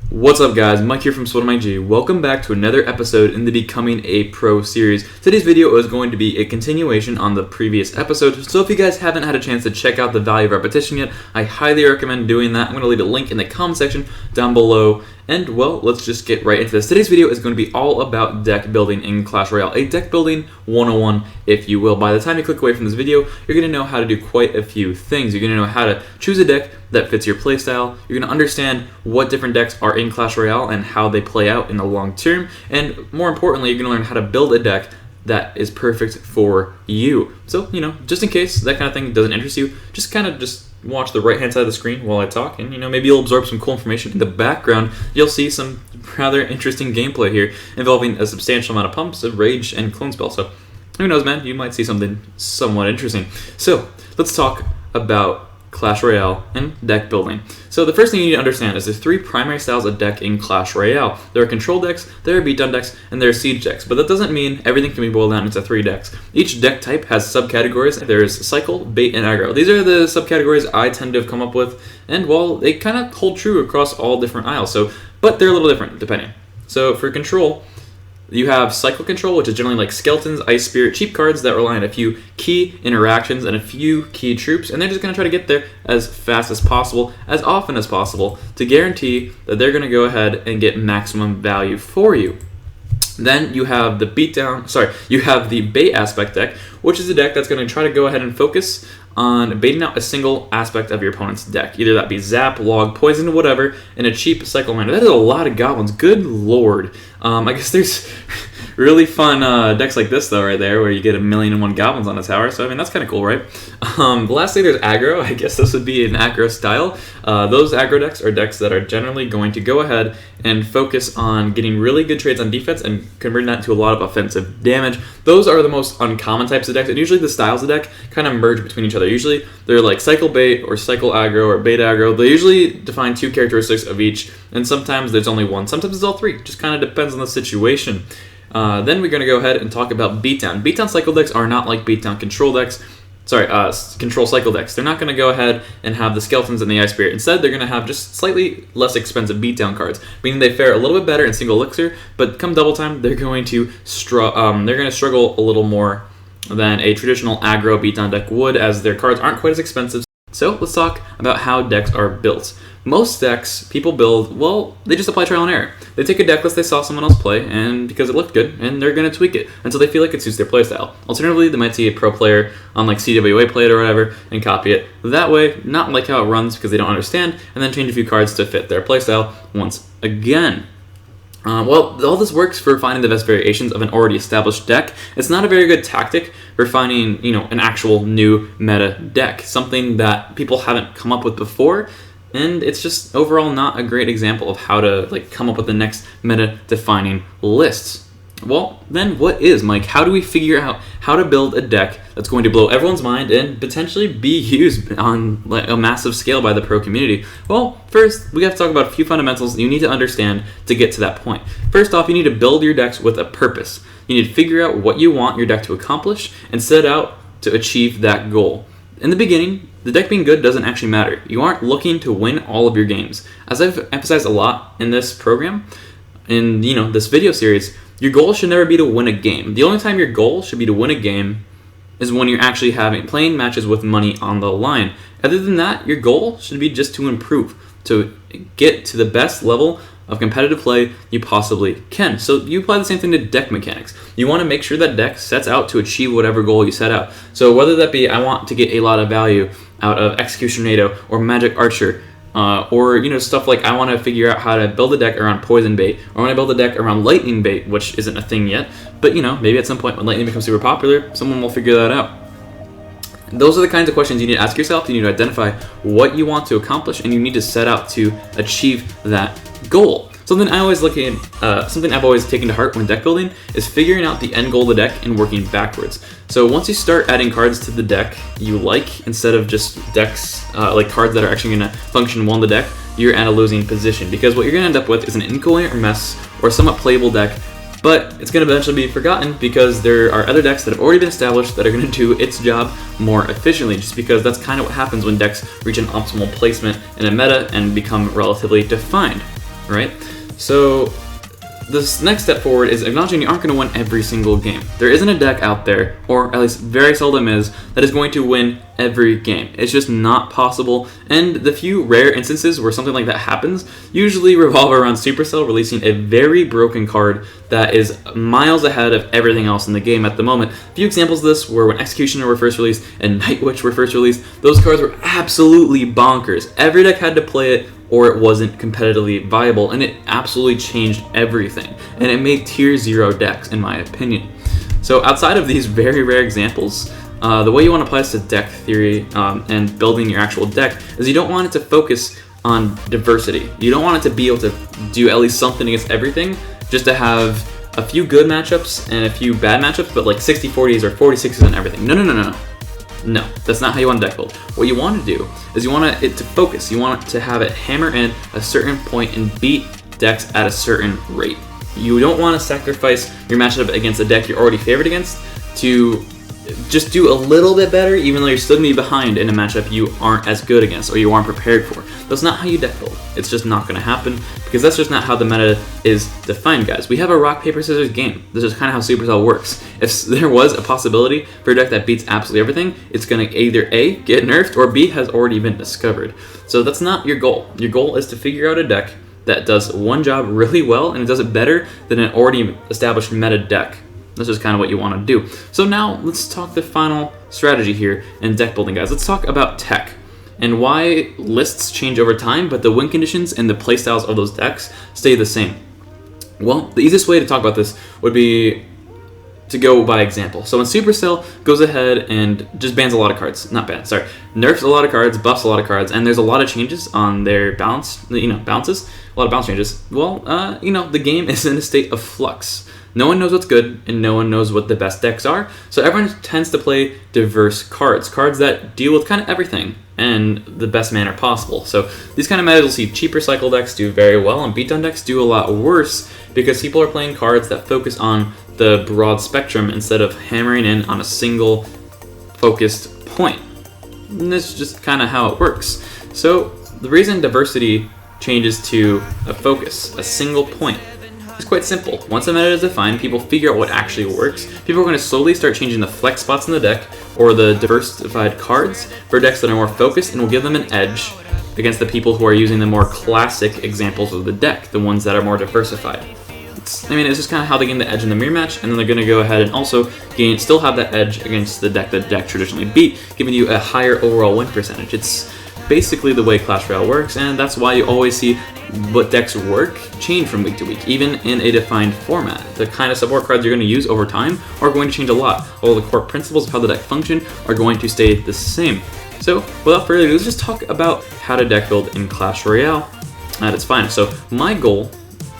What's up guys, Mike here from Swood. Welcome back to another episode in the Becoming a Pro series. Today's video is going to be a continuation on the previous episode, so if you guys haven't had a chance to check out the value of repetition yet, I highly recommend doing that. I'm going to leave a link in the comment section down below. And well, let's just get right into this. Today's video is going to be all about deck building in Clash Royale, a deck building 101, if you will. By the time you click away from this video, you're going to know how to do quite a few things. You're going to know how to choose a deck that fits your playstyle. You're going to understand what different decks are in Clash Royale and how they play out in the long term. And more importantly, you're going to learn how to build a deck that is perfect for you. So, just in case that kind of thing doesn't interest you, just watch the right hand side of the screen while I talk, and maybe you'll absorb some cool information. In the background, you'll see some rather interesting gameplay here involving a substantial amount of pumps, a rage, and clone spell. So who knows, man, you might see something somewhat interesting. So let's talk about Clash Royale and deck building. So the first thing you need to understand is there's three primary styles of deck in Clash Royale. There are control decks, there are beatdown decks, and there are siege decks. But that doesn't mean everything can be boiled down into three decks. Each deck type has subcategories. There's cycle, bait, and aggro. These are the subcategories I tend to have come up with, and well, they kind of hold true across all different aisles. But they're a little different depending. So for control, you have cycle control, which is generally like skeletons, ice spirit, cheap cards that rely on a few key interactions and a few key troops, and they're just going to try to get there as fast as possible, as often as possible, to guarantee that they're going to go ahead and get maximum value for you. Then you have the bait aspect deck, which is a deck that's going to try to go ahead and focus on baiting out a single aspect of your opponent's deck. Either that be zap, log, poison, whatever, in a cheap cycle manner. That is a lot of goblins. Good lord. I guess there's really fun decks like this, though, right there, where you get 1,000,001 goblins on a tower. So, I mean, that's kind of cool, right? Lastly, there's aggro. I guess this would be an aggro style. Those aggro decks are decks that are generally going to go ahead and focus on getting really good trades on defense and converting that to a lot of offensive damage. Those are the most uncommon types of decks, and usually the styles of deck kind of merge between each other. Usually, they're like cycle bait or cycle aggro or bait aggro. They usually define two characteristics of each, and sometimes there's only one. Sometimes it's all three. Just kind of depends on the situation. Then we're going to go ahead and talk about beatdown. Beatdown cycle decks are not like beatdown control decks. Control cycle decks. They're not going to go ahead and have the skeletons and the ice spirit. Instead, they're going to have just slightly less expensive beatdown cards, meaning they fare a little bit better in single elixir. But come double time, they're going to struggle a little more than a traditional aggro beatdown deck would, as their cards aren't quite as expensive. So let's talk about how decks are built. Most decks people build, well, they just apply trial and error. They take a deck list they saw someone else play, and because it looked good, and they're going to tweak it until they feel like it suits their playstyle. Alternatively, they might see a pro player on like CWA play it or whatever, and copy it. That way, not like how it runs because they don't understand, and then change a few cards to fit their playstyle once again. Well, all this works for finding the best variations of an already established deck. It's not a very good tactic for finding, an actual new meta deck, something that people haven't come up with before, and it's just overall not a great example of how to come up with the next meta-defining lists. Well, then what is, Mike? How do we figure out how to build a deck that's going to blow everyone's mind and potentially be used on a massive scale by the pro community? Well, first, we have to talk about a few fundamentals you need to understand to get to that point. First off, you need to build your decks with a purpose. You need to figure out what you want your deck to accomplish and set out to achieve that goal. In the beginning, the deck being good doesn't actually matter. You aren't looking to win all of your games. As I've emphasized a lot in this program, in this video series, your goal should never be to win a game. The only time your goal should be to win a game is when you're actually playing matches with money on the line. Other than that, your goal should be just to improve, to get to the best level of competitive play you possibly can. So you apply the same thing to deck mechanics. You want to make sure that deck sets out to achieve whatever goal you set out. So whether that be, I want to get a lot of value out of Execution Tornado or Magic Archer, or stuff like I want to figure out how to build a deck around poison bait, or I want to build a deck around lightning bait, which isn't a thing yet, but maybe at some point when lightning becomes super popular, someone will figure that out. Those are the kinds of questions you need to ask yourself. You need to identify what you want to accomplish, and you need to set out to achieve that goal. Something I've always taken to heart when deck building is figuring out the end goal of the deck and working backwards. So once you start adding cards to the deck you like, instead of just decks like cards that are actually going to function well in the deck, you're at a losing position, because what you're going to end up with is an incoherent mess or somewhat playable deck, but it's going to eventually be forgotten because there are other decks that have already been established that are going to do its job more efficiently, just because that's kind of what happens when decks reach an optimal placement in a meta and become relatively defined. right? So this next step forward is acknowledging you aren't going to win every single game. There isn't a deck out there, or at least very seldom is, that is going to win every game. It's just not possible, and the few rare instances where something like that happens usually revolve around Supercell releasing a very broken card that is miles ahead of everything else in the game at the moment. A few examples of this were when Executioner were first released and Night Witch were first released. Those cards were absolutely bonkers. Every deck had to play it or it wasn't competitively viable, and it absolutely changed everything. And it made tier 0 decks, in my opinion. So outside of these very rare examples, the way you want to apply this to deck theory and building your actual deck is you don't want it to focus on diversity. You don't want it to be able to do at least something against everything, just to have a few good matchups and a few bad matchups, but like 60-40s or 40-60s on everything. No, that's not how you want to deck build. What you want to do is you want it to focus. You want it to have it hammer in a certain point and beat decks at a certain rate. You don't want to sacrifice your matchup against a deck you're already favored against to just do a little bit better, even though you're still going to be behind in a matchup you aren't as good against or you aren't prepared for. That's not how you deck build. It's just not going to happen, because that's just not how the meta is defined, guys. We have a rock, paper, scissors game. This is kind of how Supercell works. If there was a possibility for a deck that beats absolutely everything, it's going to either A, get nerfed, or B, has already been discovered. So that's not your goal. Your goal is to figure out a deck that does one job really well, and it does it better than an already established meta deck. That's just kind of what you want to do. So now let's talk the final strategy here in deck building, guys. Let's talk about tech and why lists change over time, but the win conditions and the playstyles of those decks stay the same. Well, the easiest way to talk about this would be to go by example. So when Supercell goes ahead and just bans a lot of cards, nerfs a lot of cards, buffs a lot of cards, and there's a lot of changes on their bounces, a lot of bounce changes. Well, the game is in a state of flux. No one knows what's good, and no one knows what the best decks are, so everyone tends to play diverse cards that deal with kind of everything in the best manner possible. So these kind of metas will see cheaper cycle decks do very well, and beatdown decks do a lot worse, because people are playing cards that focus on the broad spectrum instead of hammering in on a single focused point. And this is just kind of how it works. So the reason diversity changes to a focus, a single point, it's quite simple. Once the meta is defined, people figure out what actually works. People are going to slowly start changing the flex spots in the deck or the diversified cards for decks that are more focused, and will give them an edge against the people who are using the more classic examples of the deck, the ones that are more diversified. It's just kind of how they gain the edge in the mirror match, and then they're going to go ahead and also still have that edge against the deck that deck traditionally beat, giving you a higher overall win percentage. It's basically the way Clash Royale works, and that's why you always see what decks work change from week to week, even in a defined format. The kind of support cards you're going to use over time are going to change a lot, although the core principles of how the deck function are going to stay the same. So without further ado, let's just talk about how to deck build in Clash Royale at its finest. So my goal,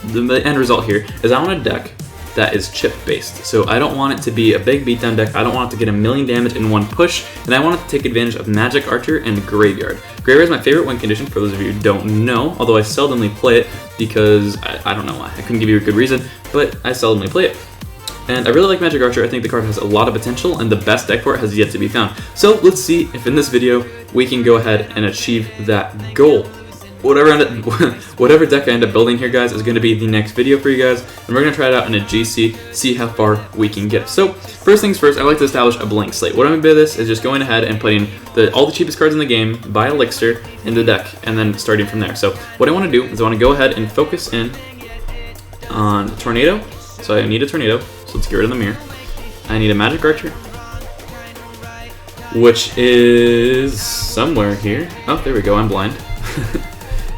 the end result here, is I want a deck that is chip based. So I don't want it to be a big beatdown deck. I don't want it to get 1,000,000 damage in one push, and I want it to take advantage of Magic Archer and Graveyard. Graveyard is my favorite win condition, for those of you who don't know, although I seldomly play it because I don't know why. I couldn't give you a good reason, but I seldomly play it. And I really like Magic Archer. I think the card has a lot of potential, and the best deck for it has yet to be found. So let's see if in this video we can go ahead and achieve that goal. Whatever deck I end up building here, guys, is going to be the next video for you guys, and we're going to try it out in a GC, see how far we can get. So first things first, I like to establish a blank slate. What I'm going to do this is just going ahead and putting all the cheapest cards in the game by Elixir in the deck, and then starting from there. So what I want to do is I want to go ahead and focus in on Tornado. So I need a Tornado, so let's get rid of the mirror. I need a Magic Archer, which is somewhere here. Oh, there we go, I'm blind.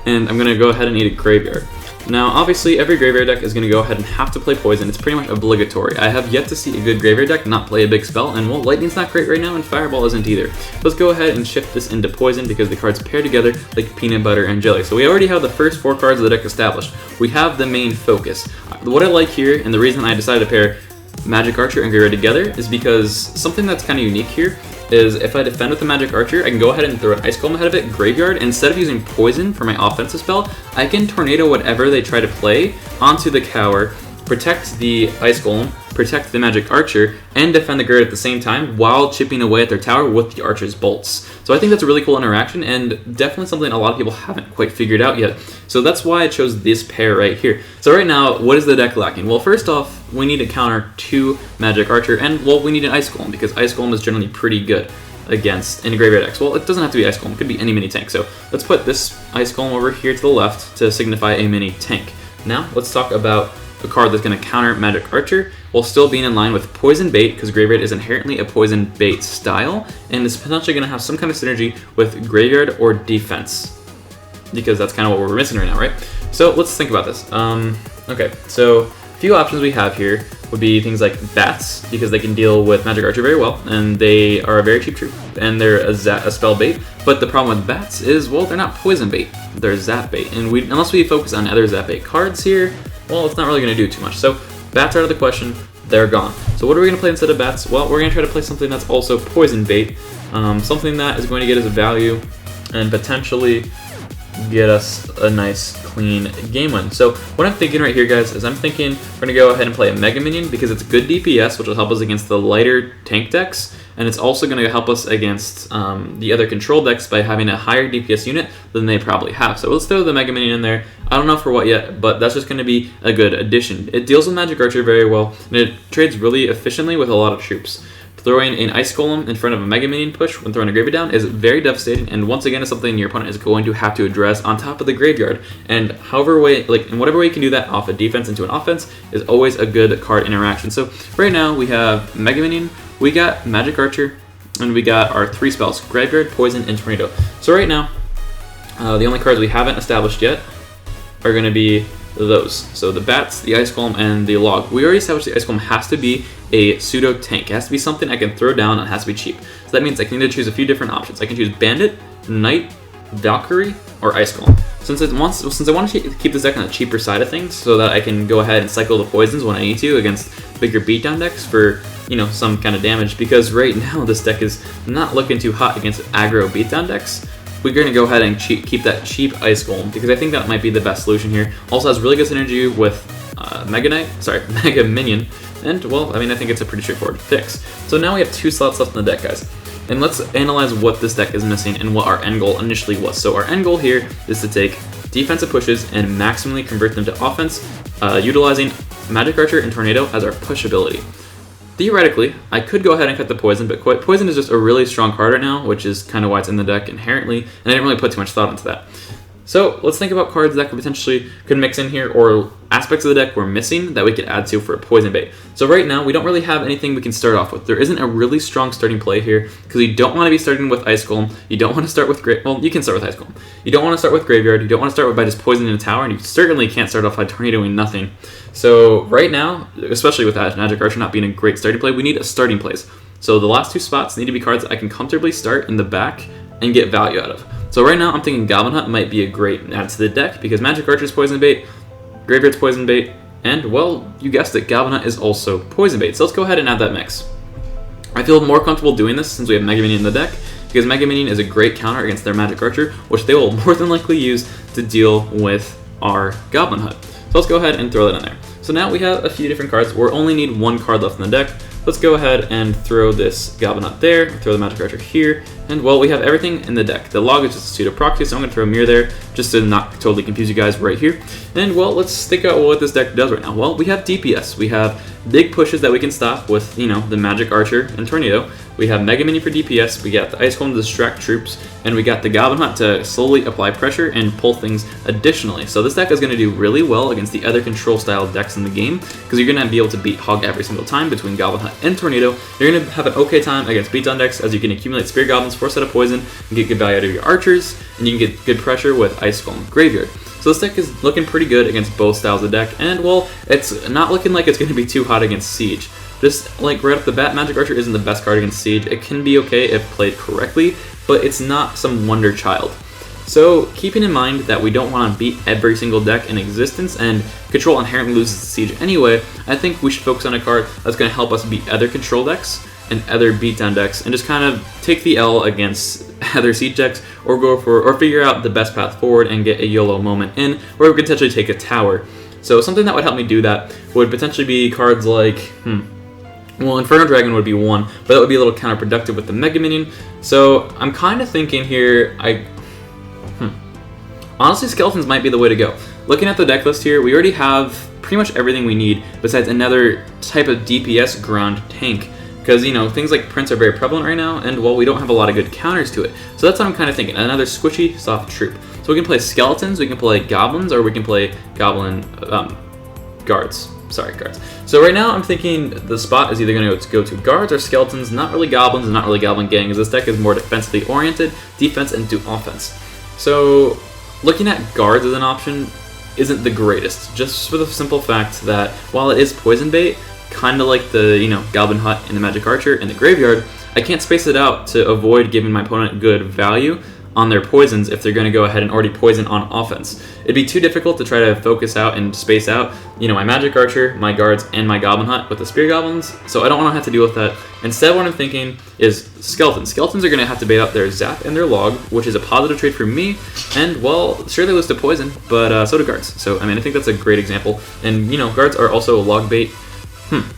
And I'm going to go ahead and need a Graveyard. Now, obviously, every Graveyard deck is going to go ahead and have to play Poison. It's pretty much obligatory. I have yet to see a good Graveyard deck not play a big spell, and well, Lightning's not great right now, and Fireball isn't either. Let's go ahead and shift this into Poison, because the cards pair together like peanut butter and jelly. So we already have the first 4 cards of the deck established. We have the main focus. What I like here, and the reason I decided to pair Magic Archer and Graveyard together, is because something that's kind of unique here is if I defend with the Magic Archer, I can go ahead and throw an Ice Golem ahead of it, Graveyard, and instead of using Poison for my offensive spell, I can Tornado whatever they try to play onto the Cower, protect the Ice Golem, protect the magic archer and defend the grid at the same time while chipping away at their tower with the archer's bolts. So I think that's a really cool interaction and definitely something a lot of people haven't quite figured out yet. So that's why I chose this pair right here. So right now, what is the deck lacking? Well, first off, we need to counter 2 magic archer, and well, we need an ice golem because ice golem is generally pretty good against in graveyard decks. Well, it doesn't have to be ice golem, it could be any mini tank. So let's put this ice golem over here to the left to signify a mini tank. Now let's talk about a card that's going to counter magic archer while still being in line with poison bait, because graveyard is inherently a poison bait style and is potentially going to have some kind of synergy with graveyard or defense, because that's kind of what we're missing right now, right? So let's think about this. Okay, so a few options we have here would be things like bats, because they can deal with magic archer very well, and they are a very cheap troop, and they're a spell bait. But the problem with bats is, well, they're not poison bait, they're zap bait, and unless we focus on other zap bait cards here, well, it's not really going to do too much. So bats are out of the question, they're gone. So what are we going to play instead of bats? Well, we're going to try to play something that's also poison bait, something that is going to get us a value and potentially get us a nice clean game win. So what I'm thinking right here, guys, is I'm thinking we're gonna go ahead and play a Mega Minion because it's good DPS, which will help us against the lighter tank decks, and it's also gonna help us against the other control decks by having a higher DPS unit than they probably have. So let's throw the Mega Minion in there. I don't know for what yet, but that's just gonna be a good addition. It deals with Magic Archer very well, and it trades really efficiently with a lot of troops. Throwing an Ice Golem in front of a Mega Minion push when throwing a graveyard down is very devastating, and once again, it's something your opponent is going to have to address on top of the graveyard. And however way, in whatever way you can do that off a defense into an offense is always a good card interaction. So right now we have Mega Minion, we got Magic Archer, and we got our 3 spells: Graveyard, Poison, and Tornado. So right now, the only cards we haven't established yet are going to be those. So the bats, the Ice Golem, and the log. We already established the Ice Golem has to be a pseudo tank. It has to be something I can throw down and it has to be cheap. So that means I can need to choose a few different options. I can choose Bandit, Knight, Valkyrie, or Ice Golem. Since I want to keep this deck on the cheaper side of things so that I can go ahead and cycle the poisons when I need to against bigger beatdown decks for, you know, some kind of damage, because right now this deck is not looking too hot against aggro beatdown decks, we're going to go ahead and keep that cheap Ice Golem because I think that might be the best solution here. Also has really good synergy with Mega Minion, and well, I mean, I think it's a pretty straightforward fix. So now we have 2 slots left in the deck, guys. And let's analyze what this deck is missing and what our end goal initially was. So our end goal here is to take defensive pushes and maximally convert them to offense, utilizing Magic Archer and Tornado as our push ability. Theoretically, I could go ahead and cut the Poison, but Poison is just a really strong card right now, which is kind of why it's in the deck inherently, and I didn't really put too much thought into that. So let's think about cards that could mix in here, or aspects of the deck we're missing that we could add to for a poison bait. So right now, we don't really have anything we can start off with. There isn't a really strong starting play here, because you don't want to be starting with Ice Golem, you don't want to start with well, you can start with Ice Golem. You don't want to start with Graveyard, you don't want to start by just poisoning a tower, and you certainly can't start off by tornadoing nothing. So right now, especially with that Magic Archer not being a great starting play, we need a starting place. So the last 2 spots need to be cards I can comfortably start in the back and get value out of. So right now I'm thinking Goblin Hunt might be a great add to the deck because Magic Archer's poison bait, Graveyard's poison bait, and well, you guessed it, Goblin Hunt is also poison bait. So let's go ahead and add that mix. I feel more comfortable doing this since we have Mega Minion in the deck, because Mega Minion is a great counter against their Magic Archer, which they will more than likely use to deal with our Goblin Hunt. So let's go ahead and throw that in there. So now we have a few different cards. We only need 1 card left in the deck. Let's go ahead and throw this Goblin Hunt there, throw the Magic Archer here, and well, we have everything in the deck. The log is just a pseudo proxy, so I'm going to throw a mirror there just to not totally confuse you guys right here. And well, let's think about what this deck does right now. Well, we have DPS. We have big pushes that we can stop with, you know, the Magic Archer and Tornado. We have Mega Mini for DPS, we got the Ice Golem to distract troops, and we got the Goblin Hunt to slowly apply pressure and pull things additionally. So this deck is going to do really well against the other control style decks in the game, because you're going to be able to beat Hog every single time between Goblin Hunt and Tornado. You're going to have an okay time against beatdown decks as you can accumulate Spirit Goblins, force out of poison, and get good value out of your archers, and you can get good pressure with Ice Golem Graveyard. So this deck is looking pretty good against both styles of deck, and well, it's not looking like it's going to be too hot against Siege. Just like right off the bat, Magic Archer isn't the best card against Siege. It can be okay if played correctly, but it's not some wonder child. So keeping in mind that we don't want to beat every single deck in existence, and Control inherently loses to Siege anyway, I think we should focus on a card that's going to help us beat other Control decks and other beatdown decks, and just kind of take the L against other Siege decks, or figure out the best path forward and get a YOLO moment in, or we could potentially take a tower. So something that would help me do that would potentially be cards like, well, Inferno Dragon would be one, but that would be a little counterproductive with the Mega Minion. So I'm kind of thinking here, honestly, Skeletons might be the way to go. Looking at the deck list here, we already have pretty much everything we need besides another type of DPS ground tank. Because, you know, things like Prince are very prevalent right now, and, well, we don't have a lot of good counters to it. So that's what I'm kind of thinking, another squishy, soft troop. So we can play Skeletons, we can play Goblins, or we can play Goblin Guards. Sorry, Guards. So right now I'm thinking the spot is either going to go to Guards or Skeletons, not really Goblins and not really Goblin Gang, as this deck is more defensively oriented, defense into offense. So looking at Guards as an option isn't the greatest, just for the simple fact that while it is poison bait, kind of like the, you know, Goblin Hut and the Magic Archer in the graveyard, I can't space it out to avoid giving my opponent good value on their poisons if they're going to go ahead and already poison on offense. It'd be too difficult to try to focus out and space out, you know, my Magic Archer, my Guards, and my Goblin Hut with the Spear Goblins, so I don't want to have to deal with that. Instead, what I'm thinking is Skeletons. Skeletons are going to have to bait out their Zap and their Log, which is a positive trade for me, and, well, sure, they lose to poison, but so do Guards. So, I mean, I think that's a great example. And, you know, Guards are also a Log bait.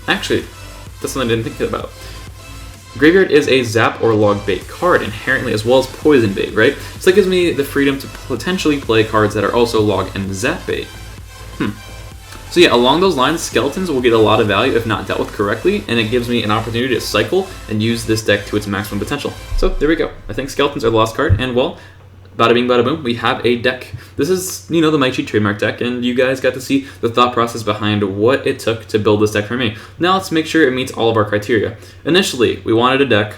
Actually, that's something I didn't think about. Graveyard is a Zap or Log bait card inherently, as well as poison bait, right? So that gives me the freedom to potentially play cards that are also Log and Zap bait. So yeah, along those lines, Skeletons will get a lot of value if not dealt with correctly, and it gives me an opportunity to cycle and use this deck to its maximum potential. So there we go. I think Skeletons are the lost card, and, well, bada bing, bada boom, we have a deck. This is, you know, the Maichi trademark deck, and you guys got to see the thought process behind what it took to build this deck for me. Now let's make sure it meets all of our criteria. Initially, we wanted a deck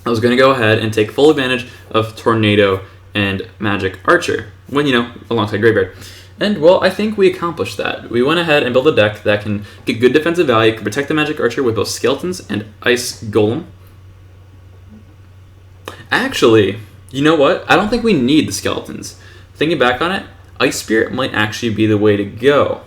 that was going to go ahead and take full advantage of Tornado and Magic Archer, when, you know, alongside Graveyard. And, well, I think we accomplished that. We went ahead and built a deck that can get good defensive value, can protect the Magic Archer with both Skeletons and Ice Golem. Actually, you know what? I don't think we need the Skeletons. Thinking back on it, Ice Spirit might actually be the way to go.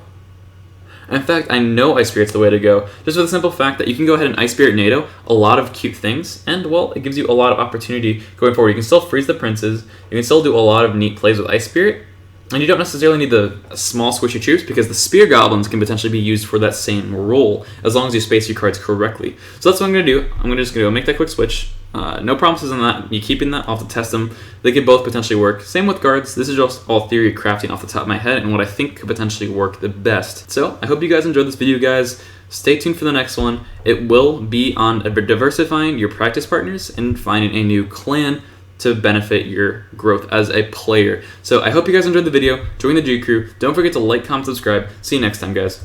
In fact, I know Ice Spirit's the way to go, just for the simple fact that you can go ahead and Ice Spirit NATO a lot of cute things, and, well, it gives you a lot of opportunity going forward. You can still freeze the princes, you can still do a lot of neat plays with Ice Spirit, and you don't necessarily need the small squishy troops because the Spear Goblins can potentially be used for that same role as long as you space your cards correctly. So that's what I'm going to do. I'm just going to make that quick switch. No promises on that. You keeping that off to test them. They could both potentially work. Same with Guards. This is just all theory crafting off the top of my head and what I think could potentially work the best. So I hope you guys enjoyed this video, guys. Stay tuned for the next one. It will be on diversifying your practice partners and finding a new clan to benefit your growth as a player. So I hope you guys enjoyed the video. Join the G Crew. Don't forget to like, comment, subscribe. See you next time, guys.